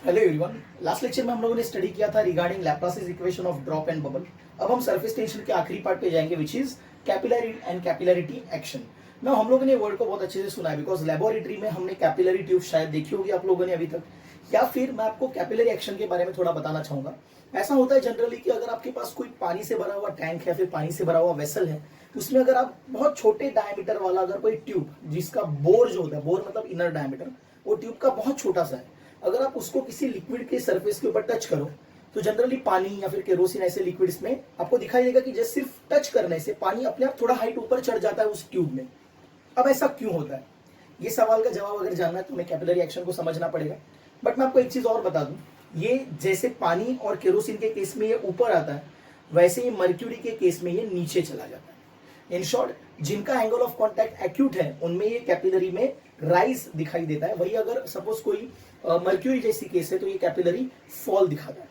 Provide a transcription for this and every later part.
Hello everyone. Last lecture में हम लोगों ने स्टडी किया था regarding Laplace's equation of drop and bubble. अब हम सरफेस टेंशन के आखिरी पार्ट पे जाएंगे which is capillary and capillarity action. ना हम लोगों ने वर्ड को बहुत अच्छे से सुना है बिकॉज लेबोरेटरी में हमने कैपिलरी ट्यूब शायद देखी होगी आप लोगों ने अभी तक, या फिर मैं आपको कैपिलरी एक्शन के बारे में थोड़ा बताना चाहूंगा। ऐसा होता है जनरली कि अगर आपके पास कोई पानी से भरा हुआ टैंक है, फिर पानी से भरा हुआ वेसल है, उसमें अगर आप बहुत छोटे डायमीटर वाला अगर कोई ट्यूब जिसका बोर जो होता है, बोर मतलब इनर डायमीटर, वो ट्यूब का बहुत छोटा सा है, अगर आप उसको किसी लिक्विड के सरफेस के ऊपर टच करो तो जनरली पानी या फिर केरोसिन ऐसे लिक्विड्स में आपको दिखाई देगा कि जस्ट सिर्फ टच करने से पानी अपने आप थोड़ा हाइट ऊपर चढ़ जाता है उस ट्यूब में। अब ऐसा क्यों होता है, ये सवाल का जवाब अगर जानना है तो हमें कैपिलरी एक्शन को समझना पड़ेगा। बट मैं आपको एक चीज और बता दूं, ये जैसे पानी और केरोसिन के केस में ये ऊपर आता है, वैसे ही मर्क्यूरी के केस में ये नीचे चला जाता है। इन शॉर्ट, जिनका एंगल ऑफ कॉन्टैक्ट एक्यूट है उनमें ये कैपिलरी में राइज दिखाई देता है, वही अगर सपोज कोई मर्क्यूरी जैसी केस है तो ये कैपिलरी फॉल दिखाता है।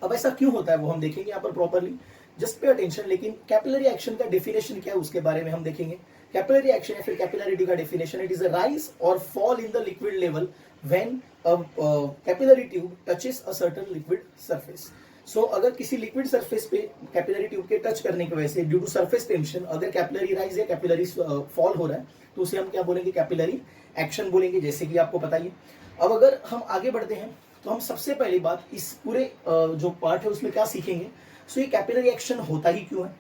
अब ऐसा क्यों होता है वो हम देखेंगे यहाँ पर प्रॉपरली, जस्ट पे अटेंशन। लेकिन कैपिलरी एक्शन का डेफिनेशन क्या है उसके बारे में हम देखेंगे। कैपिलरी एक्शन या फिर कैपिलरिटी का definition, it is a rise और fall in the liquid level when a capillary tube touches a certain liquid surface. So अगर किसी लिक्विड सरफेस पे कैपिलरी ट्यूब के टच करने की वजह से ड्यू टू सरफेस टेंशन अगर कैपिलरी राइज या कैपिलरी फॉल हो रहा है तो उसे हम क्या बोलेंगे, कैपिलरी एक्शन बोलेंगे, जैसे कि आपको पता ही। अब अगर हम आगे बढ़ते हैं तो हम सबसे पहली बात इस पूरे जो पार्ट है उसमें क्या सीखेंगे। सो ये कैपिलरी एक्शन होता ही क्यों है,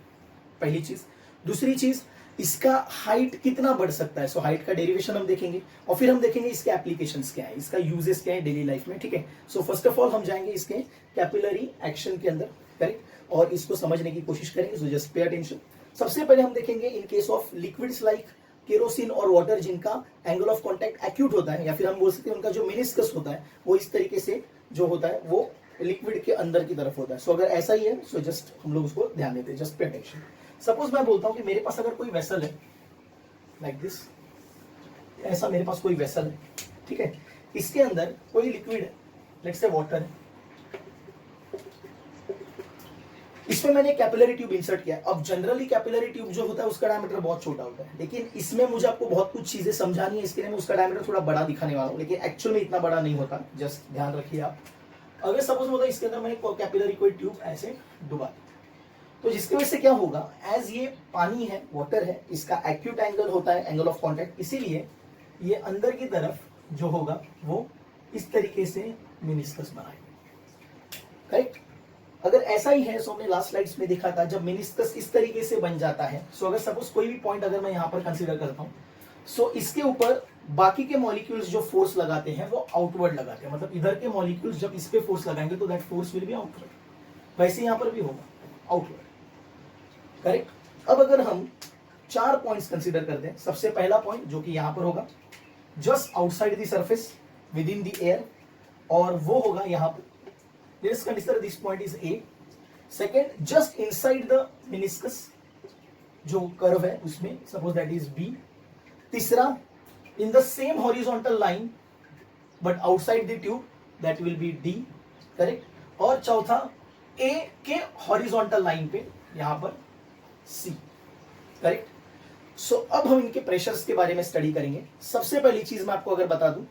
पहली चीज। दूसरी चीज, इसका हाइट कितना बढ़ सकता है, सो हाइट का डेरिवेशन हम देखेंगे, और फिर हम देखेंगे इसके एप्लीकेशंस क्या है, इसका यूजेस क्या है डेली लाइफ में, ठीक है। सो फर्स्ट ऑफ ऑल हम जाएंगे इसके कैपिलरी एक्शन के अंदर, करेक्ट, और इसको समझने की कोशिश करेंगे। So just pay attention. सबसे पहले हम देखेंगे इन case of liquids like kerosene और वाटर जिनका एंगल ऑफ कांटेक्ट एक्यूट होता है, या फिर हम बोल सकते हैं उनका जो मेनिस्कस होता है वो इस तरीके से जो होता है वो लिक्विड के अंदर की तरफ होता है। सो अगर ऐसा ही है सो जस्ट हम लोग उसको ध्यान देते हैं, जस्ट पे अटेंशन। सपोज मैं बोलता हूं कि मेरे पास अगर कोई वेसल है लाइक दिस, ऐसा मेरे पास कोई वेसल है, ठीक है, इसके अंदर कोई लिक्विड है, लेट्स से वाटर है, इसमें मैंने कैपिलरी ट्यूब इंसर्ट किया। अब जनरली कैपिलरी ट्यूब जो होता है उसका डायमीटर बहुत छोटा होता है, लेकिन इसमें मुझे आपको बहुत कुछ चीजें समझानी है, इसके लिए मैं उसका डायमीटर थोड़ा बड़ा दिखाने वाला हूँ, लेकिन एक्चुअल में इतना बड़ा नहीं होता, जस्ट ध्यान रखिए आप। अगर सपोज होता है इसके अंदर मैंने कैपिलरी कोई ट्यूब ऐसे डुबा, तो जिसकी वजह से क्या होगा, एज ये पानी है, वाटर है, इसका एक्यूट एंगल होता है एंगल ऑफ कॉन्टैक्ट, इसीलिए ये अंदर की तरफ जो होगा वो इस तरीके से मेनिस्कस बनाएगा, करेक्ट। अगर ऐसा ही है, सो हमने लास्ट स्लाइड्स में देखा था जब मेनिस्कस इस तरीके से बन जाता है, सो अगर सपोज कोई भी पॉइंट अगर मैं यहां पर कंसीडर करता हूं, सो इसके ऊपर बाकी के मॉलिक्यूल्स जो फोर्स लगाते हैं वो आउटवर्ड लगाते हैं, मतलब इधर के मॉलिक्यूल्स जब इस पे फोर्स लगाएंगे तो that force will be outward, वैसे यहां पर भी होगा आउटवर्ड, करेक्ट। अब अगर हम 4 पॉइंट्स कंसीडर करते हैं, सबसे पहला पॉइंट जो कि यहां पर होगा just outside the surface with in the air, और वो होगा यहां पर, let's consider this point is A. Second, just inside the meniscus जो कर्व है उसमें, suppose that is B. तीसरा, in the same horizontal line but outside the tube, that will be D, correct. और चौथा, A के horizontal line पे यहां पर C, correct. So अब हम इनके प्रेशर्स के बारे में स्टडी करेंगे। सबसे पहली चीज मैं आपको अगर बता दूं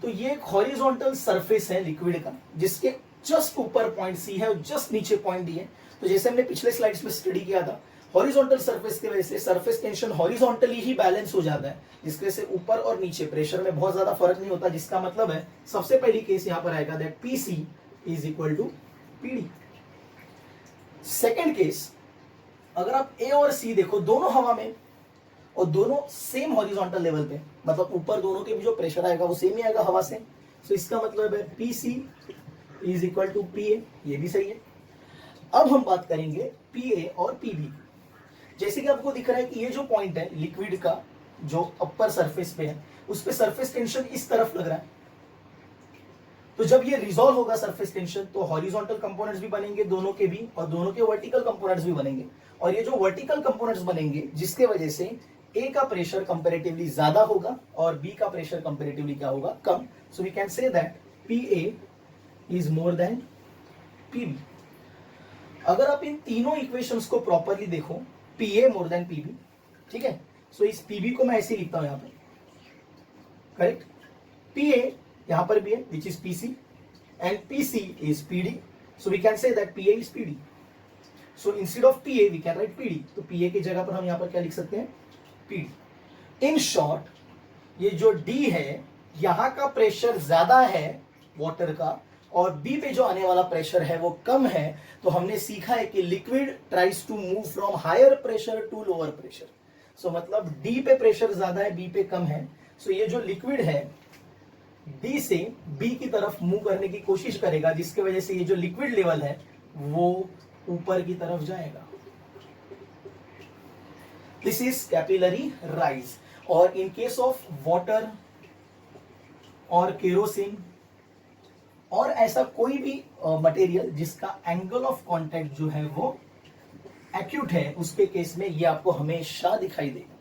तो ये एक हॉरिजॉन्टल सरफेस है लिक्विड का, जिसके जस्ट ऊपर पॉइंट सी है और जस्ट नीचे पॉइंट डी है। तो जैसे हमने पिछले स्लाइड्स में स्टडी किया था, हॉरिजॉन्टल सरफेस की वजह से सरफेस टेंशन हॉरिजॉन्टली ही बैलेंस हो जाता है, जिसकी वजह से ऊपर और नीचे प्रेशर में बहुत ज्यादा फर्क नहीं होता, जिसका मतलब है सबसे पहली केस यहां पर आएगा that PC is equal to PD. Second case, अगर आप ए और सी देखो, दोनों हवा में और दोनों सेम हॉरिजॉन्टल लेवल पे, मतलब ऊपर दोनों के भी जो प्रेशर आएगा वो सेम ही आएगा हवा से, तो इसका मतलब है पीसी इज इक्वल टू पीए, ये भी सही है। अब हम बात करेंगे पीए और पीबी। जैसे कि आपको दिख रहा है कि ये जो पॉइंट है लिक्विड का जो अपर सरफेस पे है, उस पे सरफेस टेंशन इस तरफ लग रहा है, तो जब ये रिजॉल्व होगा सरफेस टेंशन तो हॉरिजॉन्टल कंपोनेंट्स भी बनेंगे दोनों के भी, और दोनों के वर्टिकल कंपोनेंट्स भी बनेंगे, और ये जो वर्टिकल कंपोनेंट्स बनेंगे जिसके वजह से ए का प्रेशर कंपैरेटिवली ज्यादा होगा और बी का प्रेशर कंपैरेटिवली क्या होगा, कम। So we can say that PA is more than PB. अगर आप इन तीनों इक्वेशंस को प्रॉपरली देखो, पीए मोर देन पीबी, ठीक है। सो इस पीबी को मैं ऐसे लिखता हूं यहां पर, करेक्ट। पीए यहां पर भी है which is PC, and PC is PD. So we can say that PA is PD. So instead of PA we can write PD. तो PA की जगह पर हम यहाँ पर क्या लिख सकते हैं? PD. In short, ये जो D है यहाँ का प्रेशर ज्यादा है वाटर का और B पे जो आने वाला प्रेशर है वो कम है. तो हमने सीखा है कि liquid tries to move from higher pressure to lower pressure. So मतलब D पे प्रेशर ज्यादा है, B पे कम है. सो ये जो लिक्विड है D से B की तरफ मूव करने की कोशिश करेगा, जिसके वजह से ये जो लिक्विड लेवल है वो ऊपर की तरफ जाएगा. This is capillary rise. और इन केस ऑफ वाटर और केरोसिन और ऐसा कोई भी मटेरियल जिसका एंगल ऑफ कांटेक्ट जो है वो एक्यूट है, उसके केस में ये आपको हमेशा दिखाई देगा.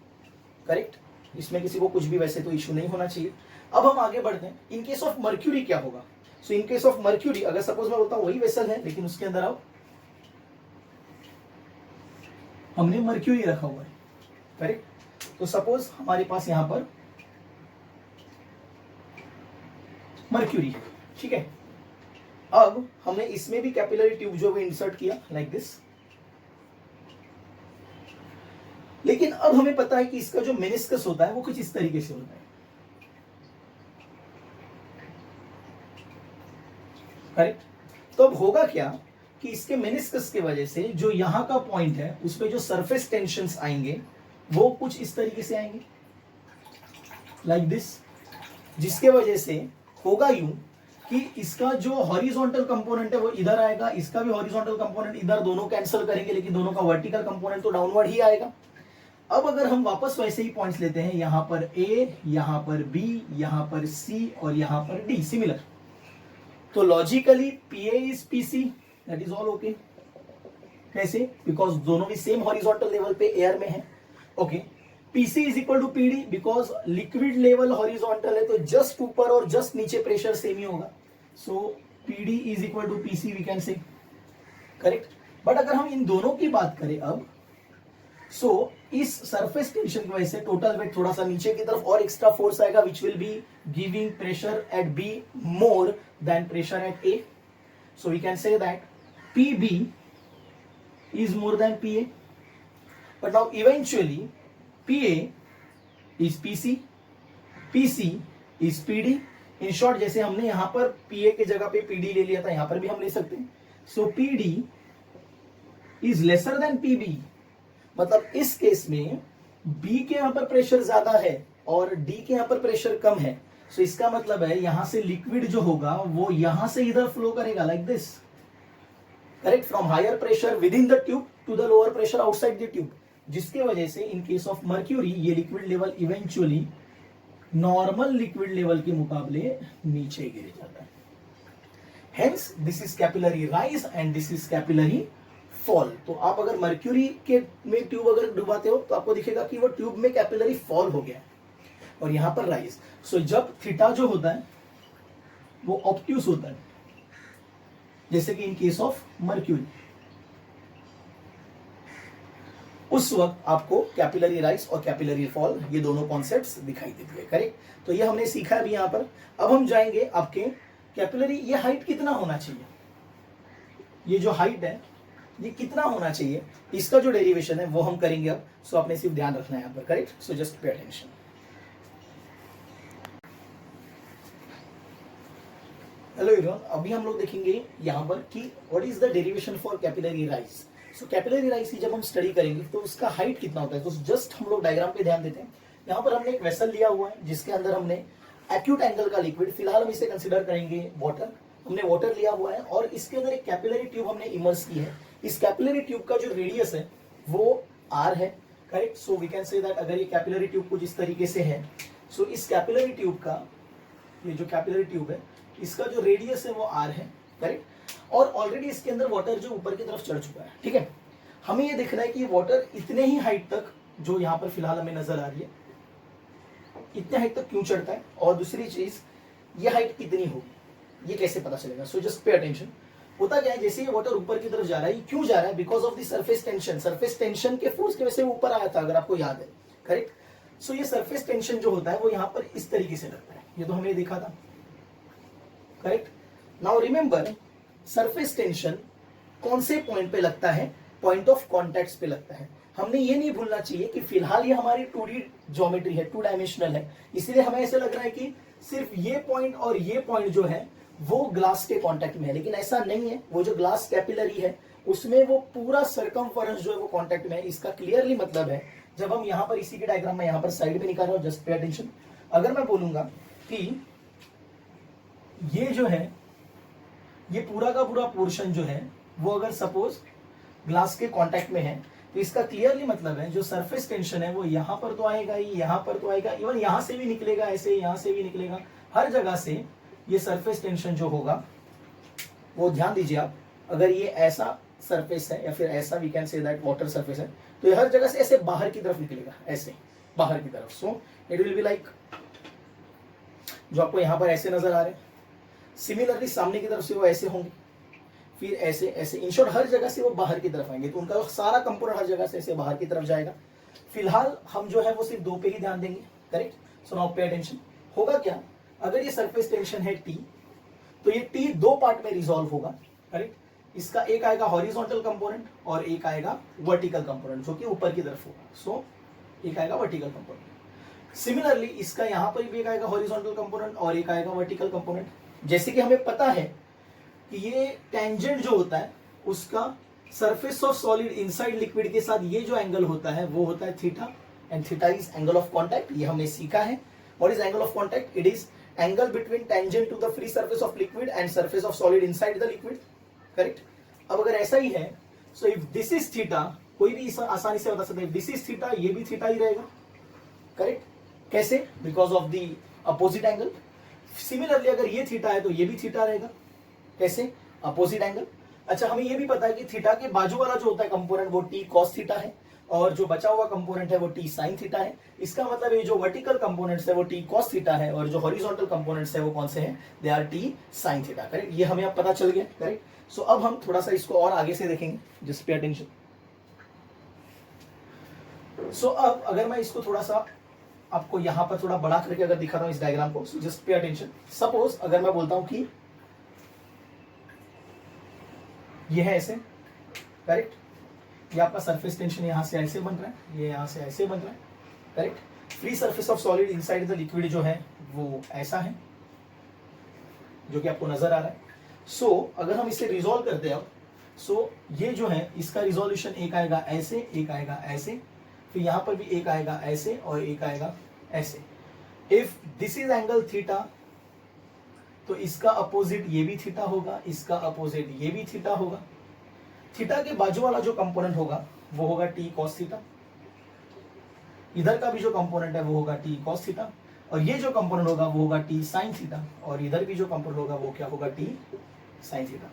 करेक्ट. इसमें किसी को कुछ भी वैसे तो इश्यू नहीं होना चाहिए. अब हम आगे बढ़ते हैं. इन केस ऑफ मर्क्यूरी क्या होगा? सो इन केस ऑफ मर्क्यूरी, अगर सपोज मैं बोलता हूं वही वेसल है लेकिन उसके अंदर आओ हमने मर्क्यूरी रखा हुआ है. करेक्ट. तो सपोज हमारे पास यहां पर मर्क्यूरी है. ठीक है. अब हमने इसमें भी कैपिलरी ट्यूब जो भी इंसर्ट किया लाइक दिस. लेकिन अब हमें पता है कि इसका जो मेनिस्कस होता है वो कुछ इस तरीके से होता है. करेक्ट. तो अब होगा क्या कि इसके मेनिस्कस की वजह से जो यहां का पॉइंट है उस पे जो सरफेस टेंशंस आएंगे वो कुछ इस तरीके से आएंगे लाइक दिस, जिसके वजह से होगा यूं कि इसका जो हॉरिजॉन्टल कंपोनेंट है वो इधर आएगा, इसका भी हॉरिजॉन्टल कंपोनेंट इधर, दोनों कैंसिल करेंगे लेकिन दोनों का वर्टिकल कंपोनेंट तो डाउनवर्ड ही आएगा. अब अगर हम वापस वैसे ही पॉइंट्स लेते हैं, यहां पर A, यहां पर B, यहां पर C और यहां पर D सिमिलर, तो logically PA is PC, that is all okay. कैसे? बिकॉज दोनों भी सेम हॉरिजॉन्टल लेवल पे एयर में है. Okay. PC is equal to PD because liquid level horizontal है तो जस्ट ऊपर और जस्ट नीचे प्रेशर सेम ही होगा. So PD is equal to PC we can say. Correct. But अगर हम इन दोनों की बात करें अब, सो इस सरफेस टेंशन की वजह से टोटल वेट थोड़ा सा नीचे की तरफ और एक्स्ट्रा फोर्स आएगा which will be giving pressure at B more than pressure at A. So we can say that PB is more than PA. But now eventually PA is PC, PC is PD. In short, जैसे हमने यहां पर PA के जगह पे PD ले लिया था, यहां पर भी हम ले सकते हैं. So PD is lesser than PB. मतलब इस केस में B के यहां पर प्रेशर ज्यादा है और D के यहां पर प्रेशर कम है. So इसका मतलब है यहां से लिक्विड जो होगा वो यहां से इधर फ्लो करेगा like this. Correct. From higher pressure within the tube to the lower pressure outside the tube, जिसके वजह से इन केस ऑफ मर्क्यूरी ये liquid level eventually normal liquid level के मुकाबले नीचे गिर जाता है. Hence this is capillary rise and this is capillary fall. तो आप अगर मर्क्यूरी के में ट्यूब अगर डुबाते हो तो आपको दिखेगा कि वो ट्यूब में कैपिलरी फॉल हो गया है और यहां पर राइज. सो जब थीटा जो होता है वो ऑब्ट्यूस होता है, जैसे कि इन केस ऑफ मर्क्यूरी, उस वक्त आपको कैपिलरी राइज और कैपिलरी फॉल ये दोनों कॉन्सेप्ट्स दिखाई देते हैं. करेक्ट. तो ये हमने सीखा अभी यहां पर. अब हम जाएंगे आपके कैपिलरी, ये हाइट कितना होना चाहिए, ये जो हाइट है ये कितना होना चाहिए, इसका जो डेरिवेशन है वो हम करेंगे अब. सो आपने सिर्फ ध्यान रखना है यहां पर. Correct. So just pay attention. Hello everyone, अभी हम लोग देखेंगे यहां पर कि what is the derivation for capillary rise. So capillary rise की जब हम स्टडी करेंगे तो उसका हाइट कितना होता है. तो जस्ट हम लोग डायग्राम पे ध्यान देते हैं. यहां पर हमने एक वेसल लिया हुआ है जिसके अंदर हमने एक्यूट एंगल का लिक्विड, फिलहाल हम इसे कंसिडर करेंगे वाटर. हमने वाटर लिया हुआ है और इसके अंदर एक कैपिलरी ट्यूब हमने इमर्स की है. इस कैपिलरी ट्यूब का जो रेडियस है वो R है. Correct. So we can say that अगर ये कैपिलरी ट्यूब कुछ इस तरीके से है, सो इस कैपिलरी ट्यूब का, ये जो कैपिलरी ट्यूब है इसका जो रेडियस है वो R है. करेक्ट. और ऑलरेडी इसके अंदर वाटर जो ऊपर की तरफ चढ़ चुका है. ठीक है. हमें ये देखना है कि वाटर इतने ही हाइट तक जो यहाँ पर फिलहाल हमें नजर आ रही है, इतने हाइट तक क्यों चढ़ता है, और दूसरी चीज ये हाइट कितनी होगी ये कैसे पता चलेगा. So just pay attention. होता क्या है, जैसे ये वाटर ऊपर की तरफ जा रहा है, ये क्यों जा रहा है, because of the surface tension. Surface tension के फोर्स की वजह से ऊपर आया था, अगर आपको याद है. करेक्ट. सो ये सरफेस टेंशन जो होता है वो यहाँ पर इस तरीके से लगता है. ये तो हमने देखा था. Correct. Now remember, surface tension कौन से पॉइंट पे लगता है? पॉइंट ऑफ कॉन्टैक्ट पे लगता है। हमने ये नहीं भूलना चाहिए कि फिलहाल ये हमारी 2D ज्योमेट्री है, 2 डायमेंशनल है, इसलिए हमें ऐसे लग रहा है कि सिर्फ ये पॉइंट और ये पॉइंट जो है वो ग्लास के कांटेक्ट में है, लेकिन ऐसा नहीं है। वो जो ग्लास कैपिलरी है उसमें वो पूरा सरकमफेरेंस जो है वो कांटेक्ट में है। इसका क्लियरली मतलब है, जब हम यहाँ पर इसी के डायग्राम में यहाँ पर साइड में निकाल रहा हूँ, जस्ट पे अटेंशन, अगर मैं बोलूंगा कि ये जो है ये पूरा का पूरा पोर्शन जो है वो अगर सपोज ग्लास के कांटेक्ट में है, तो इसका क्लियरली मतलब है जो सरफेस टेंशन है वो यहां पर तो आएगा ही, यहां पर तो आएगा, इवन यहां से भी निकलेगा, ऐसे यहां से भी निकलेगा, हर जगह से ये सरफेस टेंशन जो होगा वो ध्यान दीजिए आप, अगर ये ऐसा सरफेस है या फिर ऐसा we can say that water surface है, तो ये हर जगह से ऐसे बाहर की तरफ निकलेगा, ऐसे बाहर की तरफ। So it will be like जो आपको यहां पर ऐसे नजर आ रहे हैं, सिमिलरली सामने की तरफ से वो ऐसे होंगे, फिर ऐसे ऐसे, इन शॉर्ट हर जगह से वो बाहर की तरफ आएंगे, तो उनका सारा कंपोनेंट हर जगह से ऐसे बाहर की तरफ जाएगा। फिलहाल हम जो है वो सिर्फ 2 पे ही ध्यान देंगे, correct. So now pay attention. होगा क्या, अगर ये सरफेस टेंशन है T, तो ये T 2 पार्ट में रिजॉल्व होगा, करेक्ट। इसका एक आएगा हॉरिजॉन्टल कंपोनेंट और एक आएगा वर्टिकल कंपोनेंट जो कि ऊपर की तरफ होगा। सो एक आएगा वर्टिकल कंपोनेंट। सिमिलरली इसका यहां पर भी एक आएगा हॉरिजॉन्टल कंपोनेंट और एक आएगा वर्टिकल कंपोनेंट। जैसे कि हमें पता है कि ये टेंजेंट जो होता है उसका surface of solid inside liquid के साथ ये जो एंगल होता है वो होता है theta, and theta is angle of contact. ये हमने सीखा है। What is angle of contact? It is angle between tangent to the free surface of liquid and surface of solid inside the liquid, correct. अब अगर ऐसा ही है, so if this is theta, कोई भी आसानी से बता सकता है दिस इज थीटा, ये भी थीटा ही रहेगा, करेक्ट। कैसे? Because of the opposite angle. Similarly अगर ये थीटा है तो ये भी थीटा रहेगा, कैसे? Opposite angle. अच्छा, हमें ये भी पता है कि थीटा के बाजू वाला जो होता है कंपोनेंट वो टी कॉस थीटा है और जो बचा हुआ कंपोनेंट है वो टी साइन थीटा है। इसका मतलब ये जो वर्टिकल कंपोनेंट्स है वो टी कॉस थीटा है और जो हॉरिजॉन्टल कंपोनेंट्स है वो कौन से हैं? They R T sine theta, correct. ये हमें अब पता चल गया, करेक्ट। सो अब हम थोड़ा सा इसको और आगे से देखेंगे, जस्ट पे अटेंशन। सो अब अगर मैं इसको थोड़ा सा आपको यहां पर थोड़ा बड़ा करके अगर दिखा रहा हूं इस डायग्राम को, जस्ट पे अटेंशन। सपोज अगर मैं बोलता हूं कि ये है ऐसे, करेक्ट। ये आपका सरफेस टेंशन यहां से ऐसे बन रहा है, ये यहां से ऐसे बन रहा है, correct. Free surface of solid inside the liquid जो है वो ऐसा है, जो कि आपको नजर आ रहा है। सो अगर हम इसे रिजॉल्व करते हैं अब, सो ये जो है इसका रिजोल्यूशन एक आएगा ऐसे, एक आएगा ऐसे, फिर यहां पर भी एक आएगा ऐसे और एक आएगा ऐसे। If this is angle theta, तो इसका अपोजिट ये भी थीटा होगा, इसका अपोजिट ये भी थीटा होगा। थीटा के बाजू वाला जो कंपोनेंट होगा वो होगा टी कॉस थीटा, इधर का भी जो कंपोनेंट है वो होगा टी कॉस थीटा, और ये जो कंपोनेंट होगा वो होगा टी साइन थीटा, और इधर भी जो कंपोनेंट होगा वो क्या होगा? T sine theta.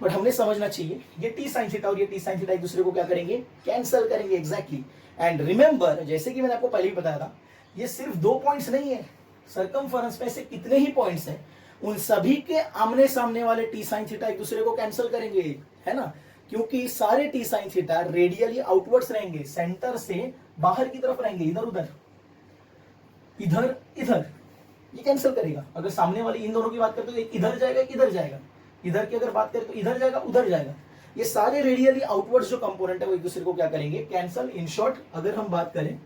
बट हमने समझना चाहिए ये टी साइन थीटा और ये टी साइन थीटा एक दूसरे को क्या करेंगे? कैंसल करेंगे, एग्जैक्टली। एंड रिमेंबर, जैसे कि मैंने आपको पहले ही बताया था, ये सिर्फ 2 पॉइंट्स नहीं है, सरकमफेरेंस में से कितने ही पॉइंट्स हैं, उन सभी के आमने सामने वाले टी साइन थीटा एक दूसरे को कैंसिल करेंगे, है ना। क्योंकि सारे T sine theta radially outwards रहेंगे, सेंटर से बाहर की तरफ रहेंगे, इधर उधर, इधर इधर, ये कैंसिल करेगा। अगर सामने वाली इन दोनों की बात करें तो एक इधर जाएगा, एक इधर जाएगा, इधर की अगर बात करें तो इधर जाएगा, उधर जाएगा। ये सारे रेडियली आउटवर्ड्स जो कंपोनेंट है वो एक दूसरे को क्या करेंगे? कैंसिल। इन शॉर्ट अगर हम बात करें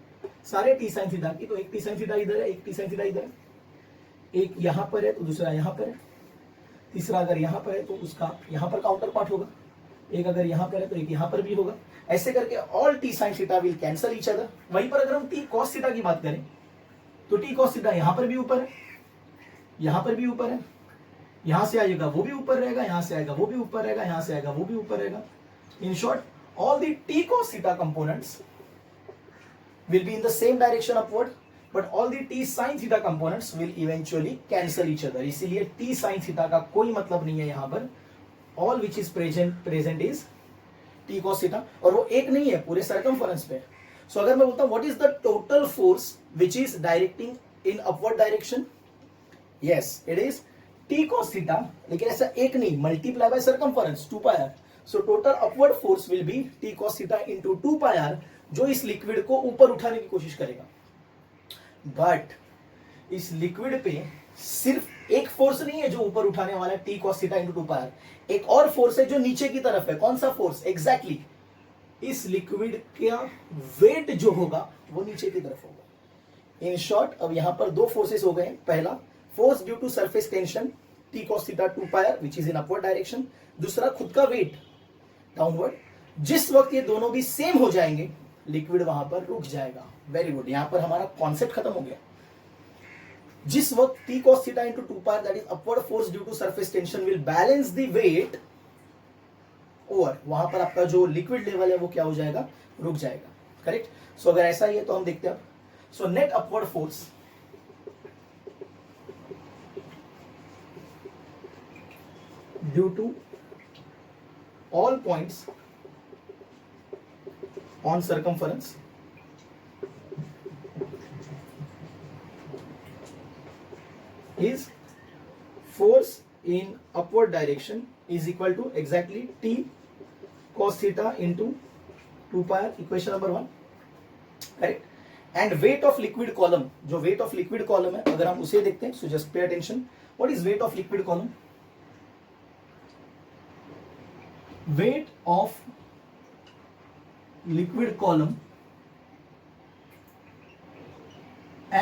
सारे टी साइन थीटा की, तो एक टी साइन थीटा इधर है, एक टी साइन थीटा इधर है, एक यहां पर है तो दूसरा यहां पर है, तीसरा अगर यहां पर है तो उसका यहां पर काउंटर पार्ट होगा, एक अगर यहां पर है तो एक यहां पर भी होगा। ऐसे करके all T sine theta will cancel each other. वहीं पर अगर हम टी कॉस थीटा की बात करें तो टी कॉस थीटा यहां पर भी ऊपर है, यहां पर भी ऊपर है, यहां से आएगा वो भी ऊपर रहेगा, यहां से आएगा वो भी ऊपर रहेगा, यहां से आएगा वो भी ऊपर रहेगा। In short all the T cos theta components will be in the same direction upward, but all the t sin theta components will eventually cancel each other. इसीलिए t sin theta का कोई मतलब नहीं है यहाँ पर। all which is present is t cos theta, और वो एक नहीं है, पूरे circumference पे। so अगर मैं बोलता हूँ what is the total force which is directing in upward direction? yes, it is t cos theta, लेकिन ऐसा एक नहीं, multiply by circumference 2 pi r. so total upward force will be t cos theta into 2 pi r, जो इस liquid को ऊपर उठाने की कोशिश करेगा। बट इस लिक्विड पे सिर्फ एक फोर्स नहीं है जो ऊपर उठाने वाला है T cos theta into 2 pi r, एक और फोर्स है जो नीचे की तरफ है। कौन सा फोर्स? एग्जैक्टली इस लिक्विड का वेट जो होगा वो नीचे की तरफ होगा। इन शॉर्ट अब यहां पर दो फोर्सेस हो गए। पहला force due to surface tension T cos theta 2 pi r which is in upward direction, दूसरा खुद का वेट डाउनवर्ड। जिस वक्त ये दोनों भी सेम हो जाएंगे लिक्विड वहां पर रुक जाएगा। वेरी गुड, यहां पर हमारा कॉन्सेप्ट खत्म हो गया। जिस वक्त T cos theta into 2 pi that is upward force due to surface tension will balance the weight over, वहां पर आपका जो लिक्विड लेवल है वो क्या हो जाएगा? रुक जाएगा। करेक्ट। सो अगर ऐसा ही है तो हम देखते हैं अब। So net upward force due to all points on circumference is force in upward direction is equal to exactly t cos theta into 2 pi r, equation number 1, correct. And weight of liquid column, जो weight of liquid column है अगर हम उसे देखते हैं, so just pay attention. What is weight of liquid column? Weight of liquid column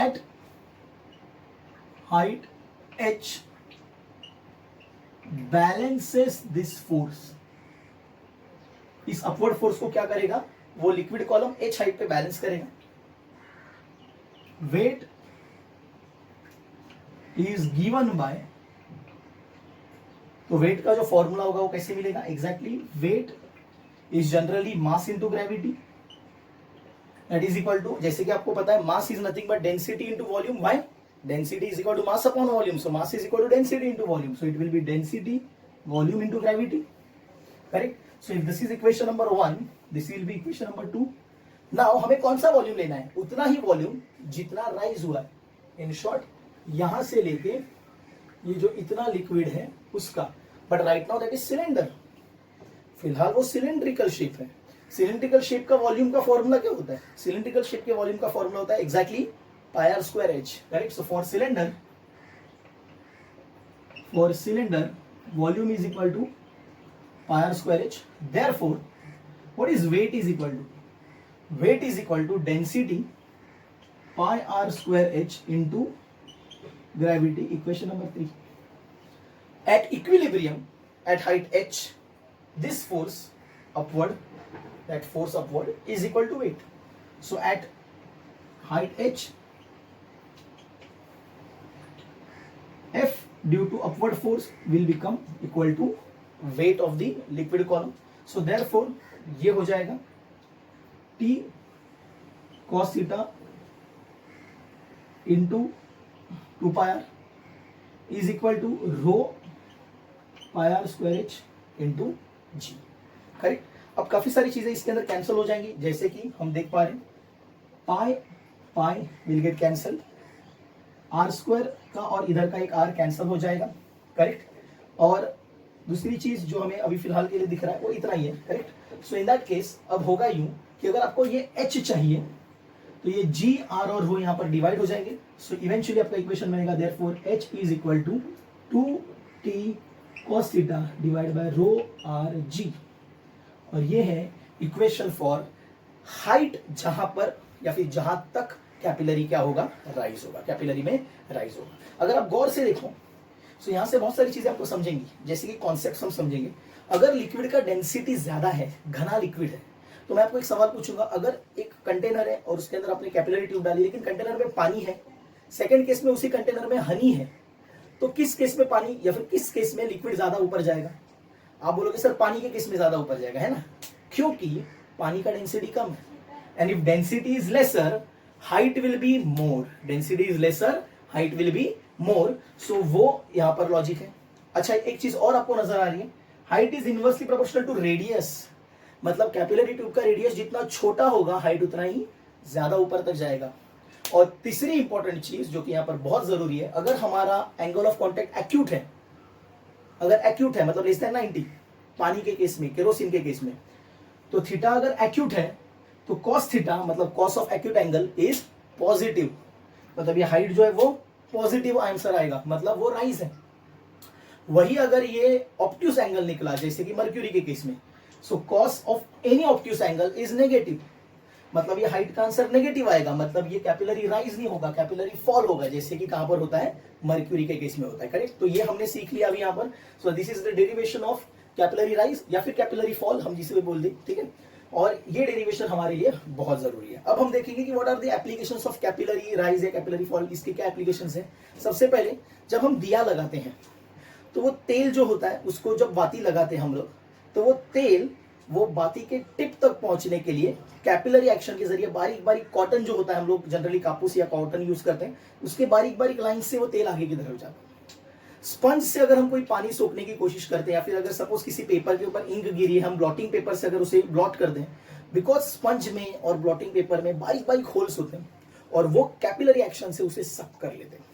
at height h balances this force. इस upward force को क्या करेगा? वो लिक्विड कॉलम h हाइट पे बैलेंस करेगा। वेट इज गिवन बाय, तो weight का जो फॉर्मूला होगा वो कैसे मिलेगा? Exactly weight is generally mass into gravity that is equal to, जैसे कि आपको पता है mass is nothing but density into volume by density is equal to mass upon volume, so mass is equal to density into volume, so it will be density volume into gravity, correct. So if this is equation number 1, this will be equation number 2. now हमें कौन सा volume लेना है? उतना ही volume जितना rise हुआ है। In short यहां से लेके ये जो इतना लिक्विड है उसका, but right now that is cylinder, फिलहाल वो सिलेंड्रिकल शेप है। सिलेंड्रिकल शेप का वॉल्यूम का फॉर्मूला क्या होता है? सिलेंड्रिकल शेप के वॉल्यूम का फॉर्मूला होता है exactly pi r square h, correct. So for cylinder volume is equal to pi r square h. Therefore what is weight is equal to? Weight is equal to density pi r square h into gravity, equation number 3. At equilibrium at height h, this force upward, that force upward is equal to weight. So at height h, F due to upward force will become equal to weight of the liquid column. So therefore ये हो जाएगा T cos theta into 2 pi r is equal to rho pi r square h into g, correct. अब काफी सारी चीजें इसके अंदर cancel हो जाएंगी, जैसे कि हम देख पा रहे हैं pi pi will get cancel, R square का और इधर का एक आर कैंसिल हो जाएगा, करेक्ट. और दूसरी चीज जो हमें अभी फिलहाल के लिए दिख रहा है वो इतना ही है, correct. So in that case अब होगा यूं कि अगर आपको ये h चाहिए तो ये g, r और रो यहाँ पर डिवाइड हो जाएंगे. सो इवेंचुअली आपका इक्वेशन बनेगा therefore h is equal to 2t cos theta divide by rho r g. और ये है इक्वेशन फॉर हाइट, जहां पर या फिर जहां तक कैपिलरी क्या होगा? राइज होगा, कैपिलरी में राइज होगा. अगर आप गौर से देखो तो यहां से बहुत सारी चीजें आपको समझेंगी, जैसे कि कॉन्सेप्ट हम समझेंगे. अगर लिक्विड का डेंसिटी ज्यादा है, घना लिक्विड है, तो मैं आपको एक सवाल पूछूंगा. अगर एक कंटेनर है और उसके अंदर आपने कैपिलरी ट्यूब डाली लेकिन कंटेनर में पानी है, सेकेंड केस में उसी कंटेनर में हनी है, तो किस केस में पानी या फिर किस केस में लिक्विड ज्यादा ऊपर जाएगा? आप बोलोगे सर पानी के केस में ज्यादा ऊपर जाएगा, है ना, क्योंकि पानी का डेंसिटी कम है. And if density is lesser, height will be more. Density is lesser, height will be more. So वो यहाँ पर लॉजिक है. अच्छा, एक चीज और आपको नजर आ रही है, height is inversely proportional to radius. मतलब कैपिलरी ट्यूब का रेडियस जितना छोटा होगा हाइट उतना ही ज्यादा ऊपर तक जाएगा. और तीसरी इंपॉर्टेंट चीज जो कि यहाँ पर बहुत जरूरी है, अगर हमारा एंगल ऑफ कॉन्टेक्ट एक्यूट है, अगर एक्यूट है मतलब लेस देन 90 पानी के केस में, केरोसिन के केस में, तो थीटा अगर एक्यूट है तो cos थीटा मतलब cos of acute angle is positive. मतलब ये हाइट जो है वो पॉजिटिव आंसर आएगा, मतलब वो राइज है। वही अगर ये ऑब्ट्यूस एंगल निकला, जैसे कि मर्क्यूरी के केस में, so cos of any obtuse angle is negative, मतलब ये हाइट का आंसर नेगेटिव आएगा, मतलब ये कैपिलरी राइज नहीं होगा, कैपिलरी फॉल होगा, जैसे कि कहां पर होता है, मर्क्यूरी के केस में होता है। करेक्ट, तो ये हमने सीख लिया अभी यहाँ पर। So this is the derivation of capillary rise या फिर कैपिलरी फॉल, हम जिसे भी बोल दें, ठीक है। और ये डेरिवेशन हमारे लिए बहुत जरूरी है। अब हम देखेंगे कि what are the applications of capillary rise या कैपिलरी फॉल, इसके क्या एप्लीकेशंस हैं। सबसे पहले जब हम दिया लगाते हैं तो वो तेल जो होता है उसको जब बाती लगाते हैं हम लोग, तो वो तेल वो बाती के टिप तक पहुंचने के लिए कैपिलरी एक्शन के जरिए बारीक बारीक कॉटन जो होता है, हम लोग जनरली कापूस या कॉटन यूज करते हैं, उसके बारीक बारीक लाइन से वो तेल आगे की तरफ जाता है। स्पंज से अगर हम कोई पानी सोखने की कोशिश करते हैं या फिर अगर सपोज किसी पेपर के ऊपर इंक गिरी है, हम ब्लॉटिंग पेपर से अगर उसे ब्लॉट कर दें, बिकॉज स्पंज में और ब्लॉटिंग पेपर में बारीक बारीक होल्स होते हैं और वो कैपिलरी एक्शन से उसे सक कर लेते हैं।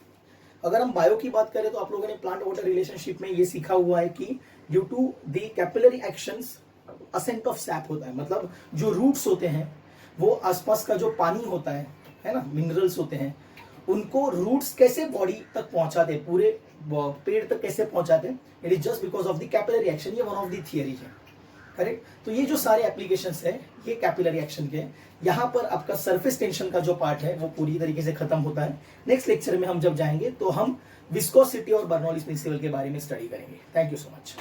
अगर हम बायो की बात करें तो आप लोगों ने प्लांट वाटर रिलेशनशिप में ये सीखा हुआ है कि due to the capillary actions ascent of sap होता है, मतलब जो रूट्स होते हैं वो आसपास का जो पानी होता है ना, मिनरल्स होते हैं, उनको रूट्स कैसे बॉडी तक पहुंचाते हैं, पूरे पेड़ तक कैसे पहुंचाते हैं, it is just because of the capillary action. ये वन ऑफ द थियरी है। करेक्ट, तो ये जो सारे एप्लीकेशंस है ये कैपिलरी एक्शन के। यहाँ पर आपका सरफेस टेंशन का जो पार्ट है वो पूरी तरीके से खत्म होता है। नेक्स्ट लेक्चर में हम जब जाएंगे तो हम विस्कोसिटी और बर्नौलीज प्रिंसिपल के बारे में स्टडी करेंगे। Thank you so much.